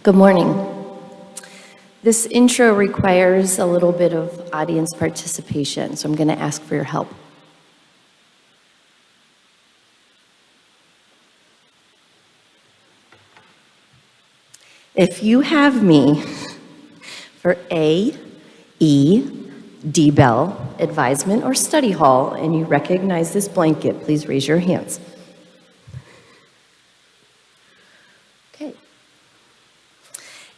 Good morning. This intro requires a little bit of audience participation, so I'm going to ask for your help. If you have me for A, E, D Bell, Advisement or Study Hall, and you recognize this blanket, please raise your hands. Okay.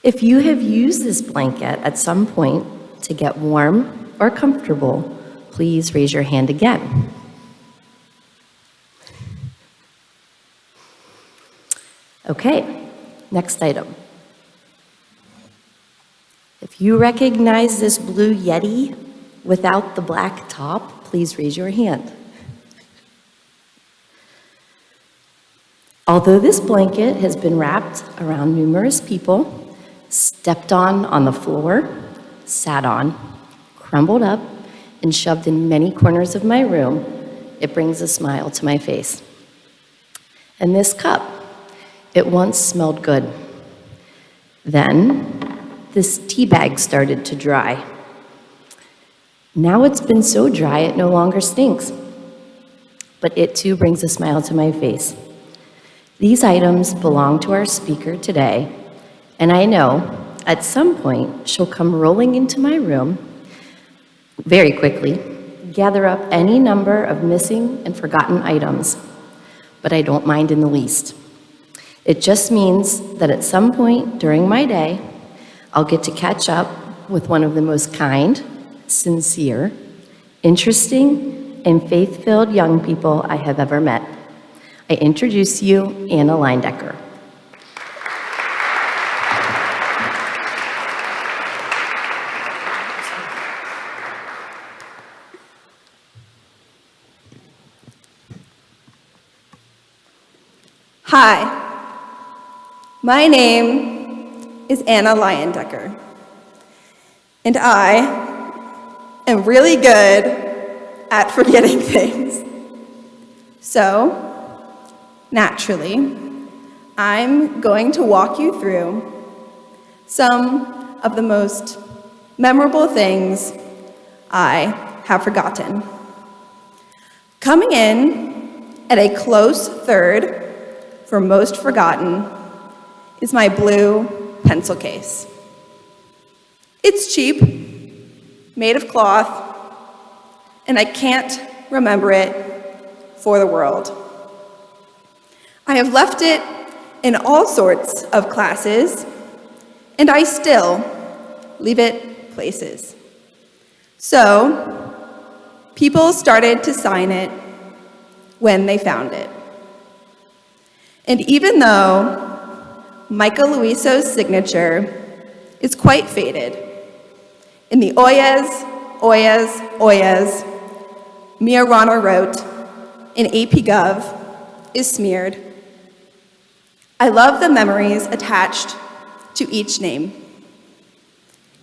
If you have used this blanket at some point to get warm or comfortable, please raise your hand again. Okay, next item. If you recognize this blue Yeti without the black top, please raise your hand. Although this blanket has been wrapped around numerous people, stepped on the floor, sat on, crumbled up, and shoved in many corners of my room, it brings a smile to my face. And this cup, it once smelled good. Then, this tea bag started to dry. Now it's been so dry it no longer stinks. But it too brings a smile to my face. These items belong to our speaker today, and I know at some point she'll come rolling into my room very quickly, gather up any number of missing and forgotten items, but I don't mind in the least. It just means that at some point during my day, I'll get to catch up with one of the most kind, sincere, interesting, and faith-filled young people I have ever met. I introduce you, Anna Leyendecker. Hi, my name is Anna Leyendecker, and I am really good at forgetting things. So, naturally, I'm going to walk you through some of the most memorable things I have forgotten. Coming in at a close third for most forgotten is my blue pencil case. It's cheap, made of cloth, and I can't remember it for the world. I have left it in all sorts of classes, and I still leave it places. So, people started to sign it when they found it. And even though Michael Luiso's signature is quite faded, in the oyas, oyas, oyas, Mia Ronner wrote in AP Gov is smeared. I love the memories attached to each name.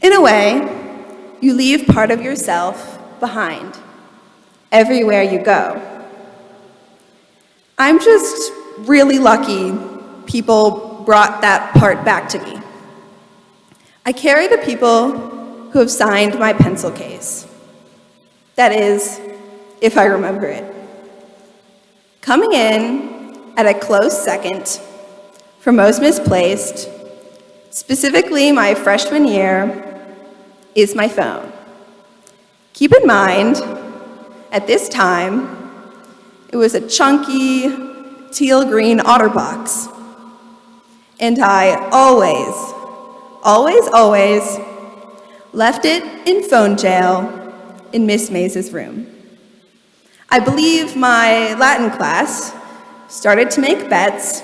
In a way, you leave part of yourself behind everywhere you go. I'm just really lucky people brought that part back to me. I carry the people who have signed my pencil case. That is, if I remember it. Coming in at a close second for most misplaced, specifically my freshman year, is my phone. Keep in mind, at this time, it was a chunky, teal-green OtterBox. And I always left it in phone jail in Miss Mays's room. I believe my Latin class started to make bets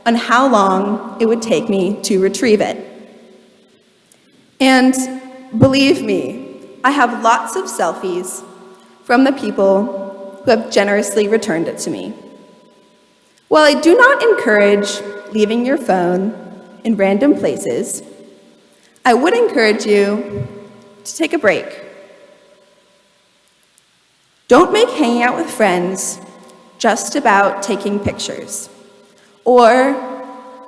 on how long it would take me to retrieve it. And believe me, I have lots of selfies from the people who have generously returned it to me. While I do not encourage leaving your phone in random places, I would encourage you to take a break. Don't make hanging out with friends just about taking pictures or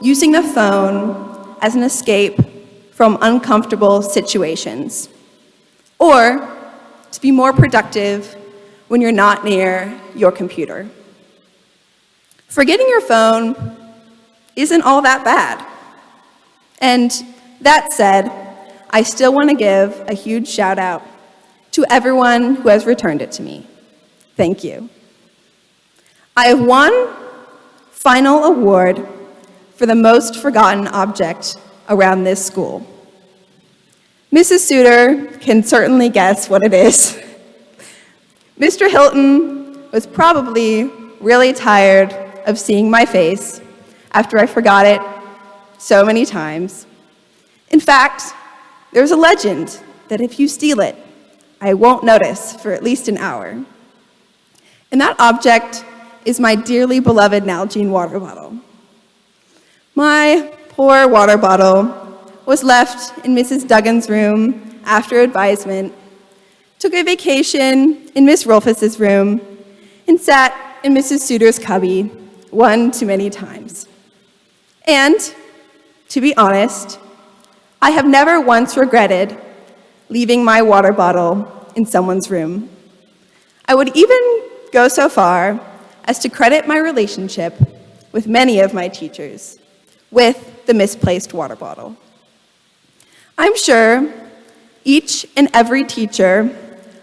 using the phone as an escape from uncomfortable situations, or to be more productive when you're not near your computer. Forgetting your phone isn't all that bad. And that said, I still want to give a huge shout out to everyone who has returned it to me. Thank you. I have one final award for the most forgotten object around this school. Mrs. Suter can certainly guess what it is. Mr. Hilton was probably really tired of seeing my face after I forgot it so many times. In fact, there's a legend that if you steal it, I won't notice for at least an hour. And that object is my dearly beloved Nalgene water bottle. My poor water bottle was left in Mrs. Duggan's room after advisement, took a vacation in Miss Rolfus's room, and sat in Mrs. Suter's cubby one too many times. And, to be honest, I have never once regretted leaving my water bottle in someone's room. I would even go so far as to credit my relationship with many of my teachers with the misplaced water bottle. I'm sure each and every teacher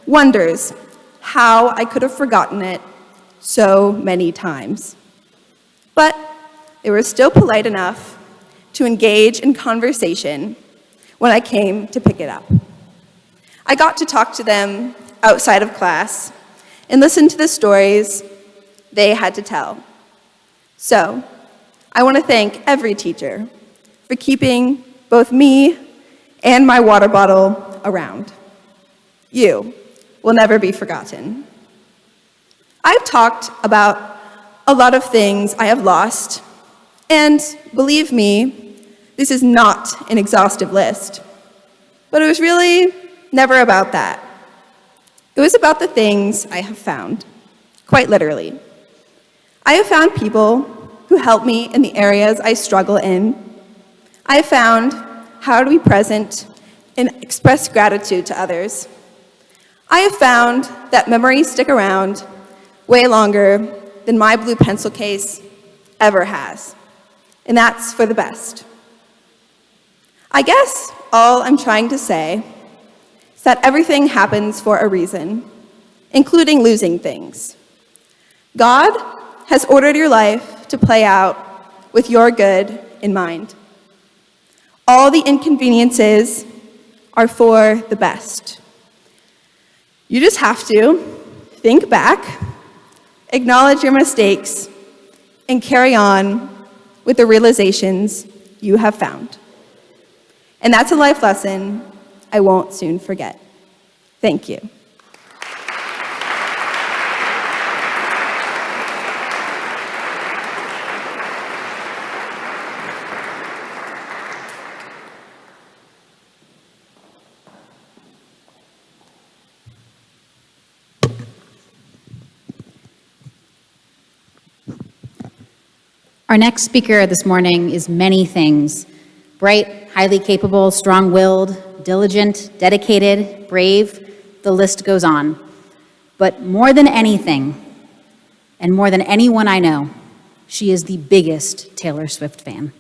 wonders how I could have forgotten it so many times. But they were still polite enough to engage in conversation when I came to pick it up. I got to talk to them outside of class and listen to the stories they had to tell. So, I want to thank every teacher for keeping both me and my water bottle around. You will never be forgotten. I've talked about a lot of things I have lost, and believe me, this is not an exhaustive list. But it was really never about that. It was about the things I have found, quite literally. I have found people who help me in the areas I struggle in. I have found how to be present and express gratitude to others. I have found that memories stick around way longer than my blue pencil case ever has. And that's for the best. I guess all I'm trying to say is that everything happens for a reason, including losing things. God has ordered your life to play out with your good in mind. All the inconveniences are for the best. You just have to think back, acknowledge your mistakes, and carry on with the realizations you have found. And that's a life lesson I won't soon forget. Thank you. Our next speaker this morning is many things: bright, highly capable, strong-willed, diligent, dedicated, brave, the list goes on. But more than anything, and more than anyone I know, she is the biggest Taylor Swift fan.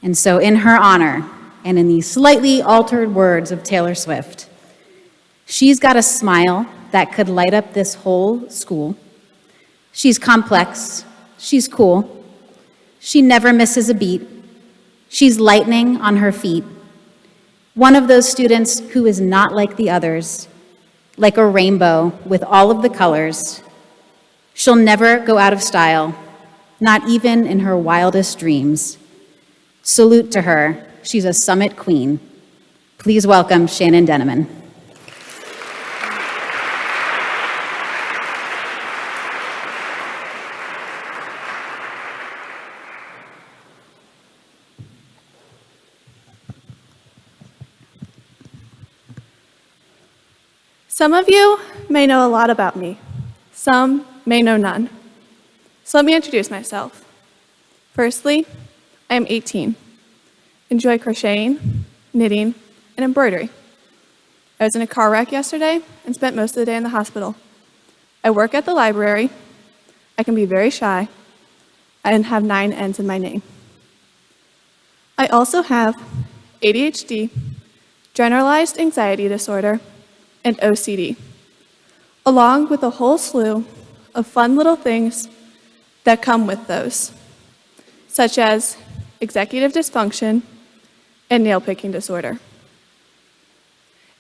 And so in her honor, and in the slightly altered words of Taylor Swift, she's got a smile that could light up this whole school. She's complex, she's cool, she never misses a beat. She's lightning on her feet. One of those students who is not like the others, like a rainbow with all of the colors. She'll never go out of style, not even in her wildest dreams. Salute to her. She's a summit queen. Please welcome Shannon Dennemann. Some of you may know a lot about me. Some may know none. So let me introduce myself. Firstly, I am 18. enjoy crocheting, knitting, and embroidery. I was in a car wreck yesterday and spent most of the day in the hospital. I work at the library. I can be very shy and have 9 N's in my name. I also have ADHD, generalized anxiety disorder, and OCD, along with a whole slew of fun little things that come with those, such as executive dysfunction and nail-picking disorder.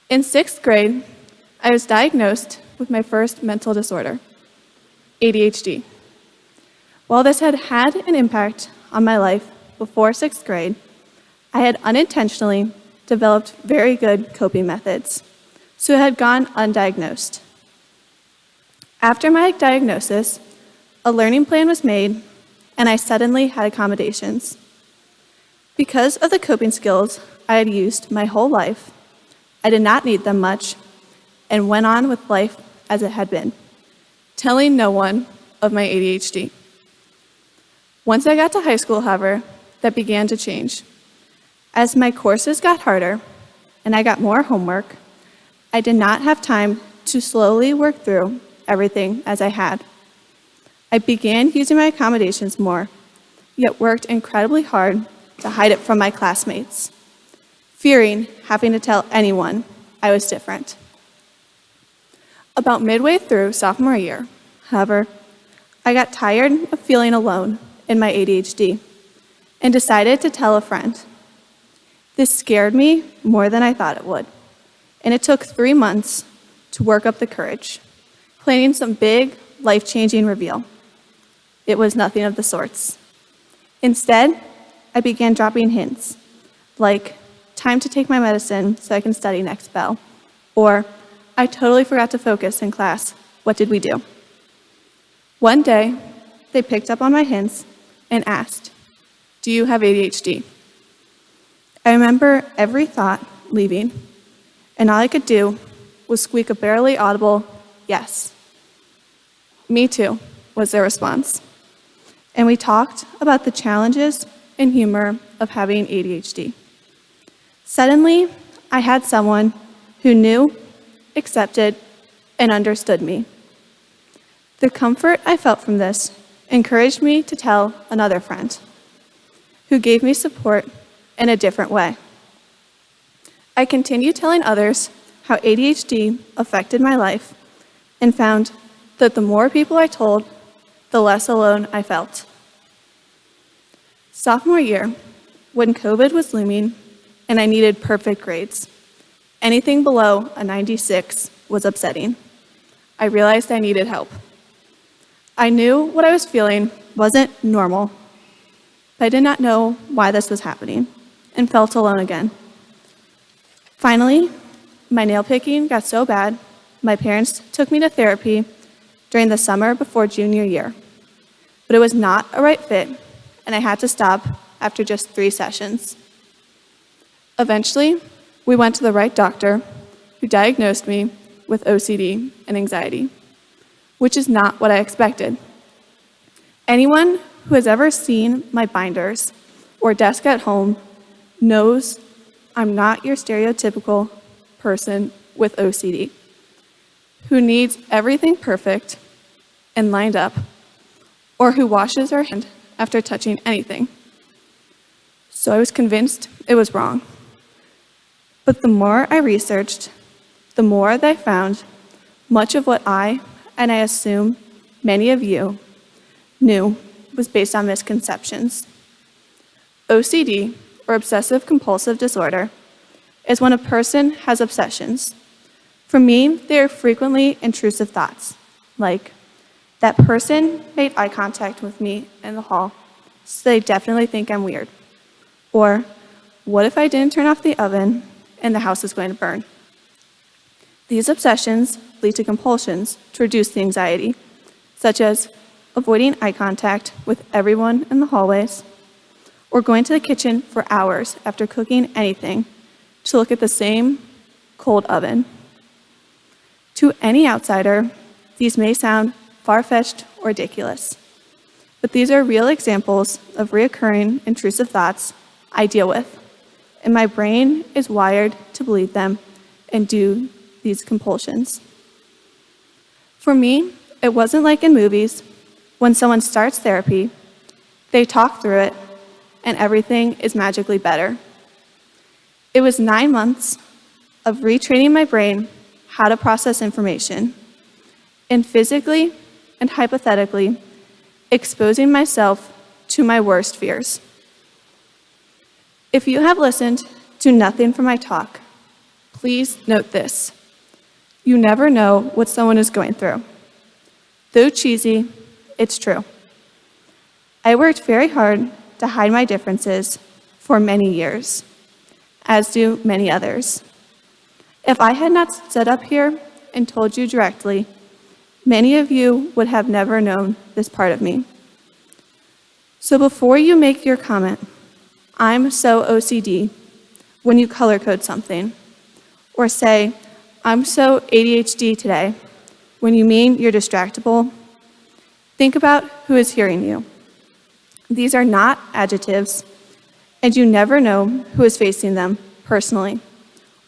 In 6th grade, I was diagnosed with my first mental disorder, ADHD. While this had had an impact on my life before 6th grade, I had unintentionally developed very good coping methods, so it had gone undiagnosed. After my diagnosis, a learning plan was made, and I suddenly had accommodations. Because of the coping skills I had used my whole life, I did not need them much and went on with life as it had been, telling no one of my ADHD. Once I got to high school, however, that began to change. As my courses got harder and I got more homework, I did not have time to slowly work through everything as I had. I began using my accommodations more, yet worked incredibly hard to hide it from my classmates, fearing having to tell anyone I was different. About midway through sophomore year, however, I got tired of feeling alone in my ADHD and decided to tell a friend. This scared me more than I thought it would, and it took 3 months to work up the courage, planning some big, life-changing reveal. It was nothing of the sorts. Instead, I began dropping hints, like, time to take my medicine so I can study next bell, or, I totally forgot to focus in class, what did we do? One day, they picked up on my hints and asked, do you have ADHD? I remember every thought leaving, and all I could do was squeak a barely audible yes. Me too, was their response. And we talked about the challenges and humor of having ADHD. Suddenly, I had someone who knew, accepted, and understood me. The comfort I felt from this encouraged me to tell another friend, who gave me support in a different way. I continued telling others how ADHD affected my life and found that the more people I told, the less alone I felt. Sophomore year, when COVID was looming and I needed perfect grades, anything below a 96 was upsetting. I realized I needed help. I knew what I was feeling wasn't normal, but I did not know why this was happening and felt alone again. Finally, my nail picking got so bad, my parents took me to therapy during the summer before junior year. But it was not a right fit, and I had to stop after just 3 sessions. Eventually, we went to the right doctor, who diagnosed me with OCD and anxiety, which is not what I expected. Anyone who has ever seen my binders or desk at home knows I'm not your stereotypical person with OCD, who needs everything perfect and lined up, or who washes her hand after touching anything. So I was convinced it was wrong. But the more I researched, the more that I found much of what I, and I assume many of you, knew was based on misconceptions. OCD, or obsessive compulsive disorder, is when a person has obsessions. For me, they are frequently intrusive thoughts, like, that person made eye contact with me in the hall, so they definitely think I'm weird. Or, what if I didn't turn off the oven and the house is going to burn? These obsessions lead to compulsions to reduce the anxiety, such as avoiding eye contact with everyone in the hallways, or going to the kitchen for hours after cooking anything to look at the same cold oven. To any outsider, these may sound far-fetched or ridiculous, but these are real examples of recurring intrusive thoughts I deal with and my brain is wired to believe them and do these compulsions. For me, it wasn't like in movies. When someone starts therapy, they talk through it, and everything is magically better. It was 9 months of retraining my brain how to process information, and physically and hypothetically exposing myself to my worst fears. If you have listened to nothing from my talk, please note this. You never know what someone is going through. Though cheesy, it's true. I worked very hard to hide my differences for many years, as do many others. If I had not stood up here and told you directly, many of you would have never known this part of me. So before you make your comment, I'm so OCD, when you color code something, or say, I'm so ADHD today, when you mean you're distractible, think about who is hearing you. These are not adjectives, and you never know who is facing them personally,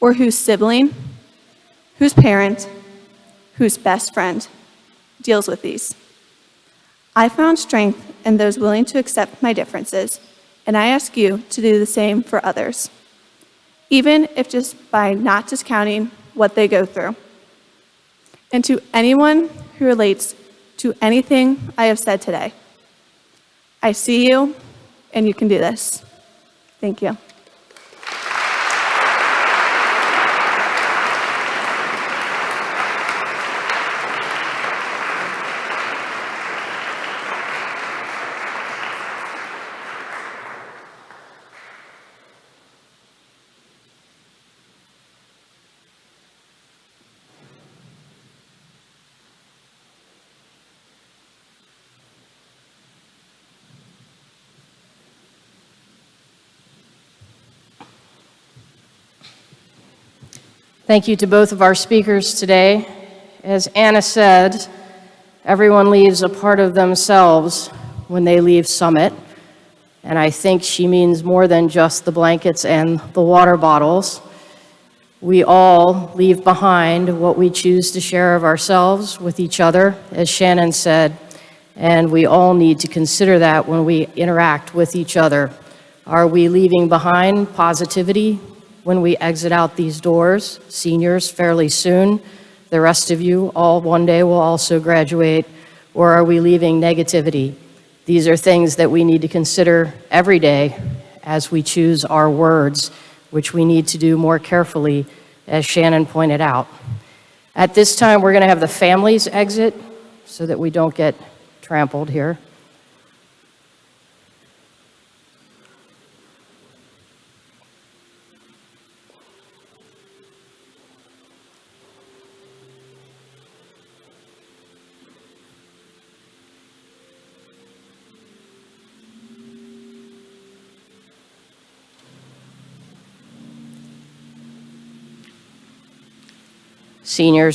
or whose sibling, whose parent, whose best friend deals with these. I found strength in those willing to accept my differences, and I ask you to do the same for others, even if just by not discounting what they go through. And to anyone who relates to anything I have said today, I see you, and you can do this. Thank you. Thank you to both of our speakers today. As Anna said, everyone leaves a part of themselves when they leave Summit, and I think she means more than just the blankets and the water bottles. We all leave behind what we choose to share of ourselves with each other, as Shannon said, and we all need to consider that when we interact with each other. Are we leaving behind positivity when we exit out these doors? Seniors fairly soon, the rest of you all one day will also graduate, or are we leaving negativity? These are things that we need to consider every day as we choose our words, which we need to do more carefully, as Shannon pointed out. At this time, we're going to have the families exit so that we don't get trampled here. Seniors,